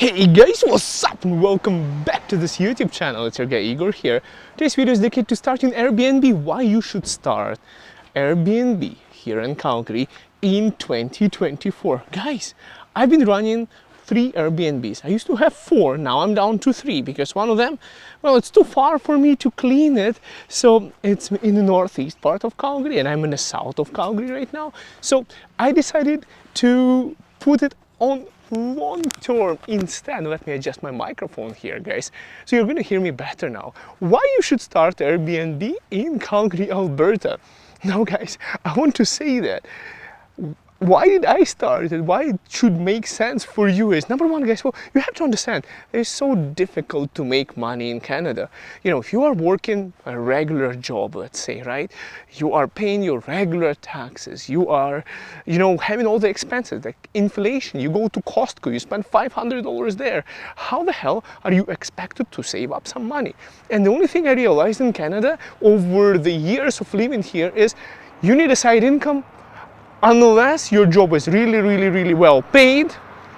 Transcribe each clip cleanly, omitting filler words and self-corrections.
Hey guys, what's up and welcome back to this YouTube channel. It's your guy Igor here. Today's video is dedicated to starting Airbnb, why you should start Airbnb here in Calgary in 2024. Guys, I've been running 3 Airbnbs. I used to have 4, now I'm down to 3 because one of them, well, it's too far for me to clean it. So it's in the northeast part of Calgary and I'm in the south of Calgary right now. So I decided to put it on long term instead. Let me adjust my microphone here, guys, so you're gonna hear me better now. Why you should start Airbnb in Calgary, Alberta. Now guys, I want to say that why did I start it? Why it should make sense for you is, number one, guys, well, you have to understand it's so difficult to make money in Canada. You know, if you are working a regular job, let's say, right, you are paying your regular taxes, you are, you know, having all the expenses like inflation, you go to Costco, you spend $500 there. How the hell are you expected to save up some money? And the only thing I realized in Canada over the years of living here is you need a side income. Unless your job is really well paid,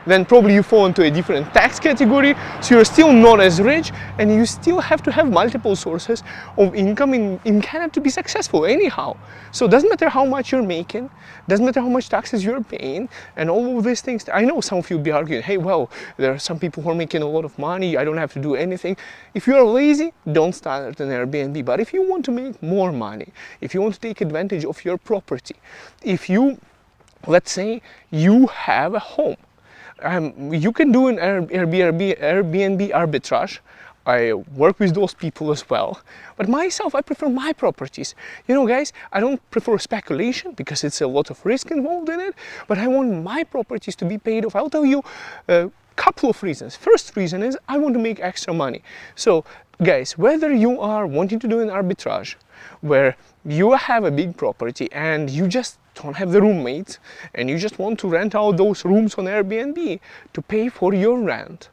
then probably you fall into a different tax category, so you're still not as rich, and you still have to have multiple sources of income in Canada to be successful anyhow. So it doesn't matter how much you're making, doesn't matter how much taxes you're paying, and all of these things. I know some of you will be arguing, hey, well, there are some people who are making a lot of money, I don't have to do anything. If you're lazy, don't start an Airbnb. But if you want to make more money, if you want to take advantage of your property, if you, let's say, you have a home, you can do an Airbnb arbitrage. I work with those people as well. But myself, I prefer my properties. You know, guys, I don't prefer speculation because it's a lot of risk involved in it, but I want my properties to be paid off. I'll tell you a couple of reasons. First reason is I want to make extra money. So, guys, whether you are wanting to do an arbitrage where you have a big property and you just don't have the roommates and you just want to rent out those rooms on Airbnb to pay for your rent,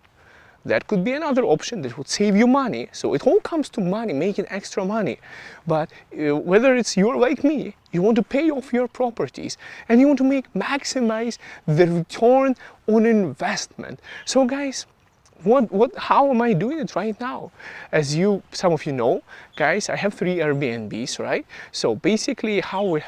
that could be another option that would save you money. So it all comes to money, making extra money. But whether it's you're like me, you want to pay off your properties and you want to maximize the return on investment. So guys, how am I doing it right now? As some of you know, guys, I have 3 Airbnbs, right? So basically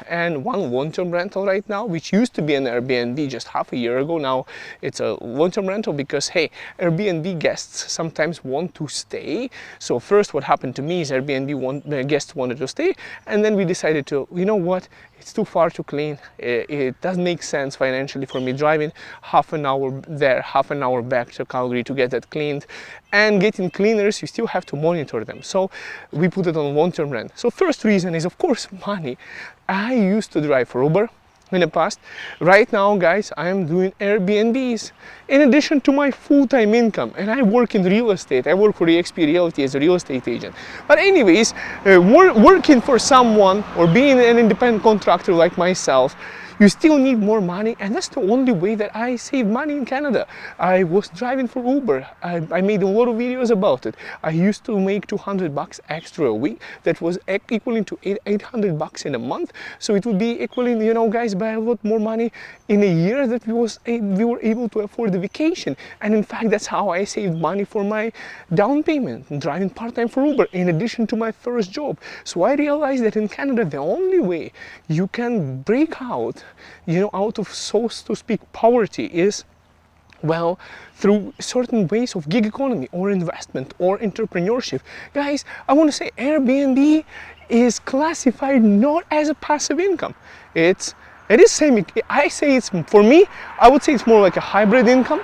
and one long-term rental right now, which used to be an Airbnb just half a year ago. Now it's a long-term rental because, hey, Airbnb guests sometimes want to stay. So first what happened to me is Airbnb guests wanted to stay, and then we decided to, you know what, it's too far to clean. It doesn't make sense financially for me driving half an hour there, half an hour back to Calgary to get that cleaned. And getting cleaners, you still have to monitor them. So we put it on long-term rent. So first reason is, of course, money. I used to drive for Uber in the past. Right now, guys, I am doing Airbnbs in addition to my full-time income, and I work in real estate. I work for eXp Realty as a real estate agent. But anyways, working for someone or being an independent contractor like myself, you still need more money, and that's the only way that I save money in Canada. I was driving for Uber. I made a lot of videos about it. I used to make $200 extra a week. That was equaling to $800 in a month. So it would be equaling, you know, guys, by a lot more money in a year that we were able to afford the vacation. And in fact, that's how I saved money for my down payment, driving part-time for Uber, in addition to my first job. So I realized that in Canada, the only way you can break out, you know, out of, so to speak, poverty is, well, through certain ways of gig economy or investment or entrepreneurship. Guys, I want to say Airbnb is classified not as a passive income. It is same. I say it's, for me, I would say it's more like a hybrid income.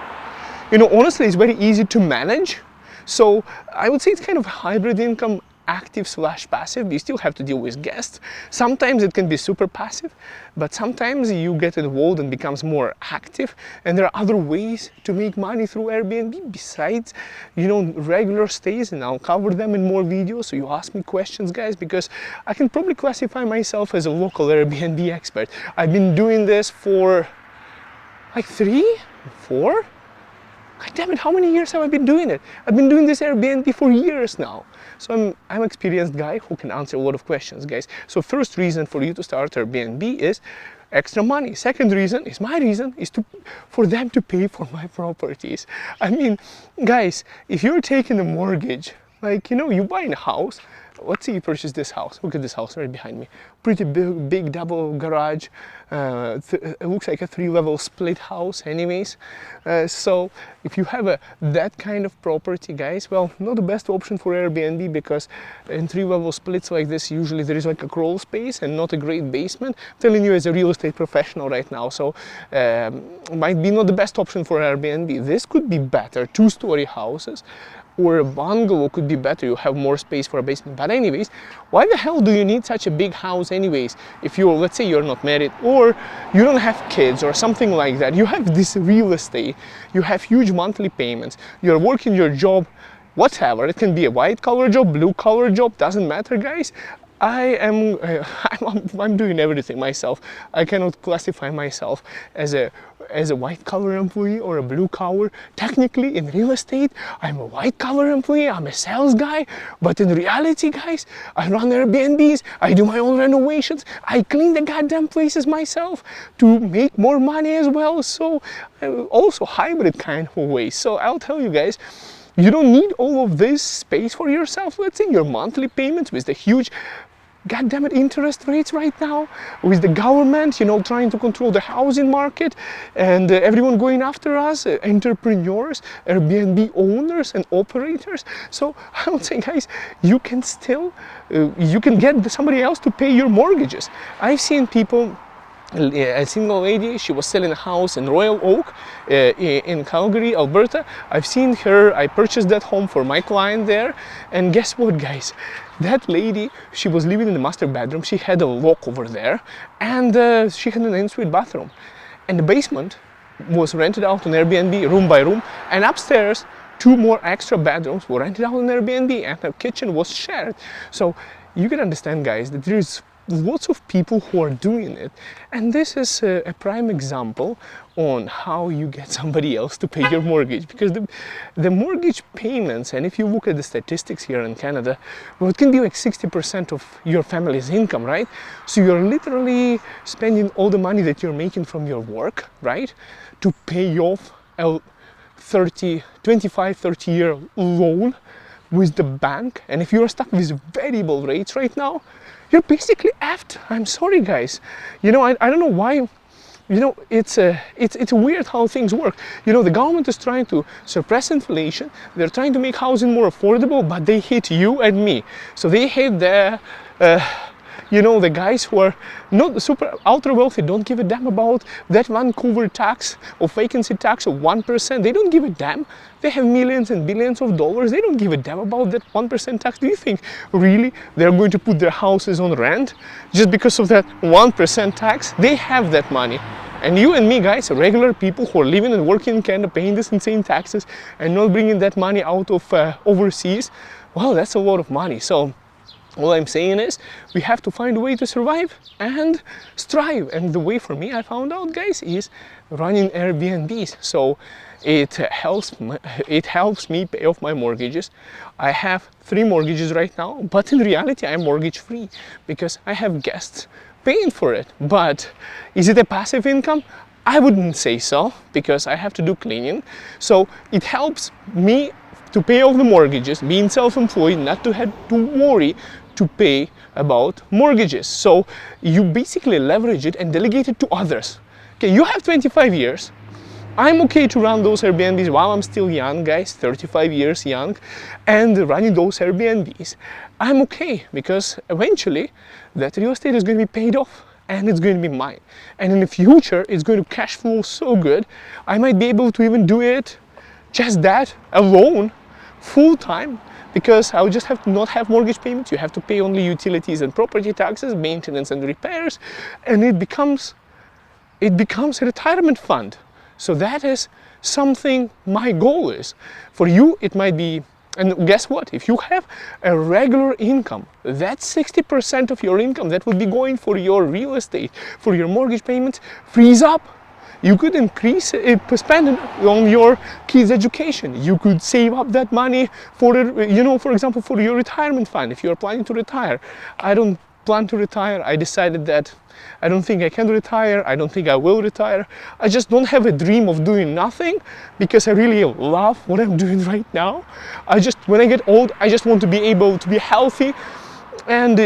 You know, honestly, it's very easy to manage. So I would say it's kind of a hybrid income, active/passive. You still have to deal with guests. Sometimes it can be super passive, but sometimes you get involved and becomes more active. And there are other ways to make money through Airbnb besides, you know, regular stays, and I'll cover them in more videos. So you ask me questions, guys, because I can probably classify myself as a local Airbnb expert. I've been doing this for like 3, 4. God damn it, how many years have I been doing it? I've been doing this Airbnb for years now. So I'm an experienced guy who can answer a lot of questions, guys. So first reason for you to start Airbnb is extra money. Second reason is my reason is for them to pay for my properties. I mean, guys, if you're taking a mortgage, like, you buy a house. Let's say you purchase this house. Look at this house right behind me. Pretty big double garage. It looks like a 3-level split house anyways. So if you have that kind of property, guys, well, not the best option for Airbnb, because in 3-level splits like this, usually there is like a crawl space and not a great basement. I'm telling you as a real estate professional right now. So might be not the best option for Airbnb. This could be better. 2-story houses. Or a bungalow could be better, you have more space for a basement. But anyways, why the hell do you need such a big house anyways? If you're, let's say you're not married, or you don't have kids or something like that, you have this real estate, you have huge monthly payments, you're working your job, whatever, it can be a white collar job, blue collar job, doesn't matter, guys. I'm doing everything myself. I cannot classify myself as a white collar employee or a blue collar. Technically, in real estate, I'm a white collar employee. I'm a sales guy. But in reality, guys, I run Airbnbs. I do my own renovations. I clean the goddamn places myself to make more money as well. So also hybrid kind of way. So I'll tell you guys, you don't need all of this space for yourself. Let's say your monthly payments with the huge goddammit interest rates right now, with the government, trying to control the housing market, and everyone going after us, entrepreneurs, Airbnb owners and operators. So I would say, guys, you can still, you can get somebody else to pay your mortgages. I've seen people, a single lady, she was selling a house in Royal Oak in Calgary, Alberta. I've seen her, I purchased that home for my client there, and guess what, guys? That lady, she was living in the master bedroom. She had a lock over there, and she had an en-suite bathroom, and the basement was rented out on Airbnb room by room, and upstairs 2 more extra bedrooms were rented out on Airbnb, and her kitchen was shared. So you can understand, guys, that there is lots of people who are doing it, and this is a prime example on how you get somebody else to pay your mortgage, because the mortgage payments, and if you look at the statistics here in Canada, well, it can be like 60% of your family's income, right? So you're literally spending all the money that you're making from your work, right, to pay off a 25-30 year loan with the bank. And if you're stuck with variable rates right now, you're basically effed. I'm sorry, guys. I don't know why. It's weird how things work. The government is trying to suppress inflation. They're trying to make housing more affordable, but they hate you and me. So they hate the guys who are not super ultra wealthy, don't give a damn about that Vancouver tax or vacancy tax of 1%. They don't give a damn. They have millions and billions of dollars. They don't give a damn about that 1% tax. Do you think really they're going to put their houses on rent just because of that 1% tax? They have that money. And you and me, guys, regular people who are living and working in Canada, paying this insane taxes and not bringing that money out of overseas, well, that's a lot of money. So all I'm saying is we have to find a way to survive and strive. And the way for me, I found out, guys, is running Airbnbs. So it helps me pay off my mortgages. I have 3 mortgages right now, but in reality, I'm mortgage free because I have guests paying for it. But is it a passive income? I wouldn't say so, because I have to do cleaning. So it helps me to pay off the mortgages, being self-employed, not to have to worry to pay about mortgages. So you basically leverage it and delegate it to others. Okay, you have 25 years. I'm okay to run those Airbnbs while I'm still young, guys, 35 years young, and running those Airbnbs. I'm okay, because eventually that real estate is going to be paid off and it's going to be mine. And in the future, it's going to cash flow so good, I might be able to even do it just that alone, full time, because I would just have to not have mortgage payments. You have to pay only utilities and property taxes, maintenance and repairs, and it becomes a retirement fund. So that is something my goal is. For you, it might be, and guess what? If you have a regular income, that's 60% of your income that would be going for your real estate, for your mortgage payments, frees up. You could increase spend on your kids' education. You could save up that money for, for example, for your retirement fund if you are planning to retire. I don't plan to retire. I decided that I don't think I can retire. I don't think I will retire. I just don't have a dream of doing nothing because I really love what I'm doing right now. When I get old, I just want to be able to be healthy and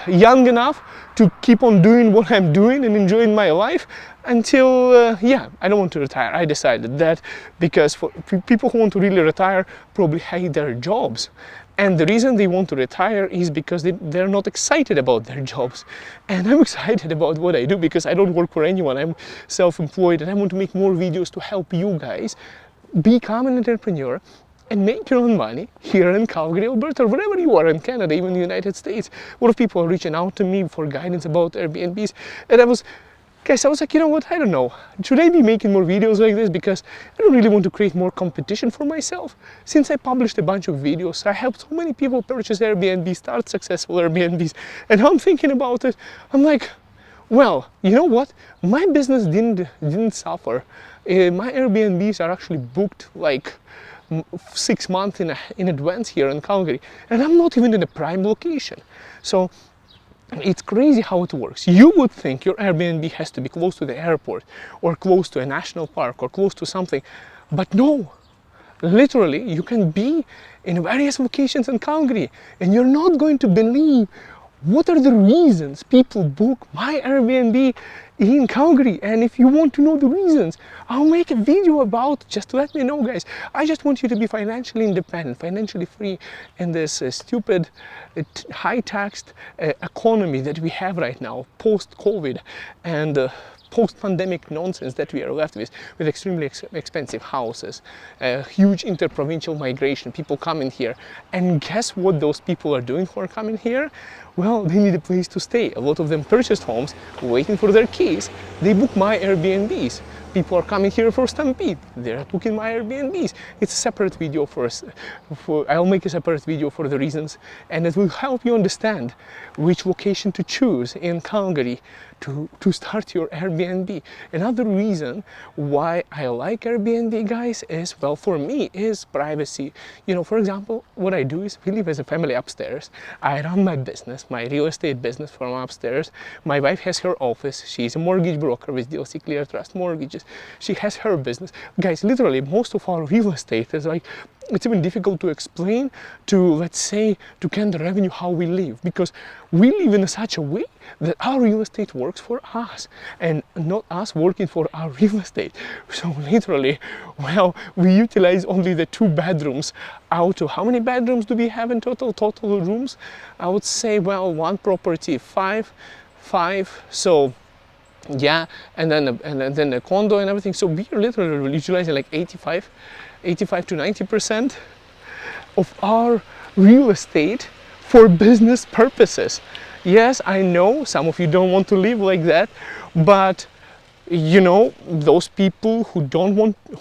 young enough to keep on doing what I'm doing and enjoying my life until, yeah, I don't want to retire. I decided that because for people who want to really retire probably hate their jobs. And the reason they want to retire is because they're not excited about their jobs. And I'm excited about what I do because I don't work for anyone. I'm self-employed and I want to make more videos to help you guys become an entrepreneur and make your own money here in Calgary, Alberta, or wherever you are in Canada, even the United States. A lot of people are reaching out to me for guidance about Airbnbs. And I was like, you know what, I don't know. Should I be making more videos like this? Because I don't really want to create more competition for myself. Since I published a bunch of videos, I helped so many people purchase Airbnb, start successful Airbnbs. And now I'm thinking about it, I'm like, well, you know what? My business didn't suffer. My Airbnbs are actually booked like 6 months in advance here in Calgary, and I'm not even in a prime location. So it's crazy how it works. You would think your Airbnb has to be close to the airport or close to a national park or close to something, but no. Literally, you can be in various locations in Calgary and you're not going to believe what are the reasons people book my Airbnb in Calgary. And if you want to know the reasons, I'll make a video about it. Just let me know, guys. I just want you to be financially independent, financially free in this stupid, high-taxed economy that we have right now, post-COVID and post-pandemic nonsense that we are left with extremely expensive houses, huge interprovincial migration, people coming here. And guess what those people are doing who are coming here? Well, they need a place to stay. A lot of them purchased homes, waiting for their keys. They book my Airbnbs. People are coming here for Stampede. They're booking my Airbnbs. It's a separate video I'll make a separate video for the reasons, and it will help you understand which location to choose in Calgary to start your Airbnb. Another reason why I like Airbnb, guys, is, well, for me, is privacy. You know, for example, what I do is we live as a family upstairs. I run my business, my real estate business, from upstairs. My wife has her office. She's a mortgage broker with DLC Clear Trust Mortgages. She has her business. Guys, literally, most of our real estate is like, it's even difficult to explain to, let's say, to Canada Revenue how we live, because we live in such a way that our real estate works for us and not us working for our real estate. So literally, well, we utilize only the 2 bedrooms out of, how many bedrooms do we have in total? Total rooms, I would say, well, one property, five. So yeah, and then the condo and everything. So we are literally utilizing like 85 to 90% of our real estate for business purposes. Yes, I know some of you don't want to live like that, but you know, those people who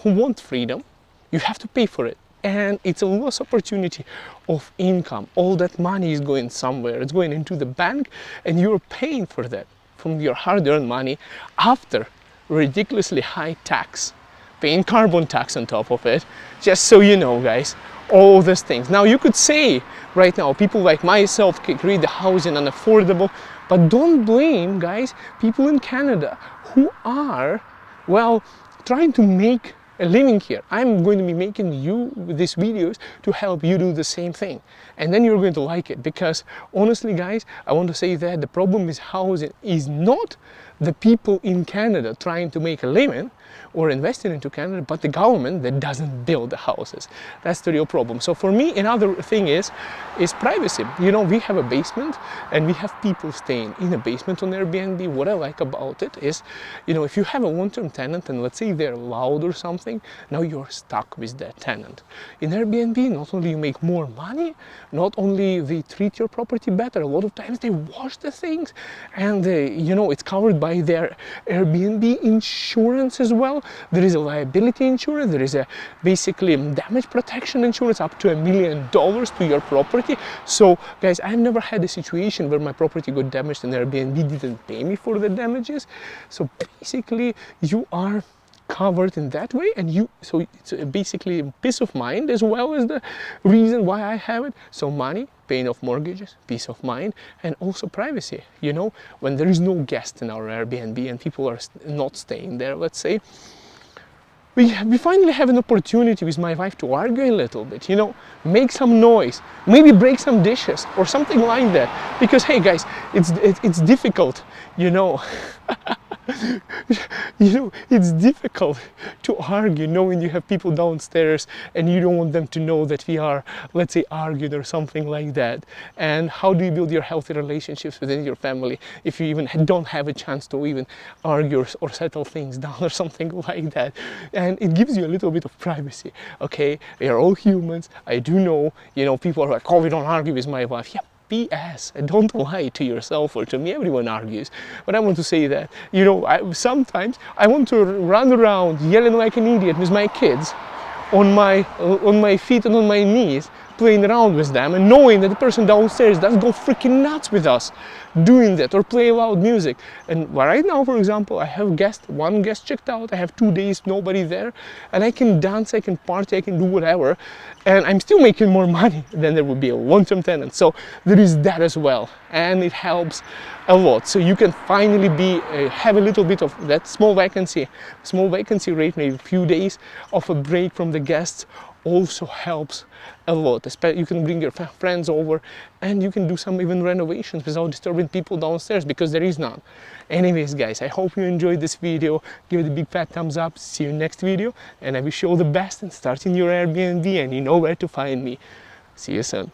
want freedom, you have to pay for it. And it's a lost opportunity of income. All that money is going somewhere. It's going into the bank and you're paying for that from your hard-earned money after ridiculously high tax, paying carbon tax on top of it. Just so you know, guys, all these things. Now you could say right now, people like myself can create the housing unaffordable, but don't blame, guys, people in Canada who are, well, trying to make a living here. I'm going to be making you these videos to help you do the same thing, and then you're going to like it, because honestly, guys, I want to say that the problem with housing is not the people in Canada trying to make a living or investing into Canada, but the government that doesn't build the houses. That's the real problem. So for me, another thing is privacy. You know, we have a basement and we have people staying in a basement on Airbnb. What I like about it is, you know, if you have a long-term tenant and let's say they're loud or something, now you're stuck with that tenant. In Airbnb, not only you make more money, not only they treat your property better, a lot of times they wash the things and you know, it's covered by their Airbnb insurance as well. There is a liability insurance, there is a basically damage protection insurance up to $1 million to your property. So guys, I've never had a situation where my property got damaged and Airbnb didn't pay me for the damages. So basically you are covered in that way, and so it's basically peace of mind as well as the reason why I have it. So money, paying off mortgages, peace of mind, and also privacy. You know, when there is no guest in our Airbnb and people are not staying there, let's say, we finally have an opportunity with my wife to argue a little bit, you know, make some noise, maybe break some dishes or something like that. Because hey guys, it's difficult, you know. You know, it's difficult to argue knowing you have people downstairs and you don't want them to know that we are, let's say, arguing or something like that. And how do you build your healthy relationships within your family if you even don't have a chance to even argue or settle things down or something like that? And it gives you a little bit of privacy. Okay, we are all humans. I do know, you know, people are like, oh, we don't argue with my wife. Yeah, BS. Don't lie to yourself or to me. Everyone argues. But I want to say that, you know, sometimes I want to run around yelling like an idiot with my kids on my feet and on my knees, playing around with them, and knowing that the person downstairs doesn't go freaking nuts with us doing that or play loud music. And right now, for example, I have one guest checked out. I have 2 days nobody there, and I can dance, I can party, I can do whatever, and I'm still making more money than there would be a long-term tenant. So there is that as well, and it helps a lot. So you can finally have a little bit of that small vacancy rate, maybe a few days of a break from the guests, also helps a lot. You can bring your friends over and you can do some even renovations without disturbing people downstairs, because there is none. Anyways guys, I hope you enjoyed this video. Give it a big fat thumbs up. See you next video, and I wish you all the best in starting your Airbnb, and you know where to find me. See you soon.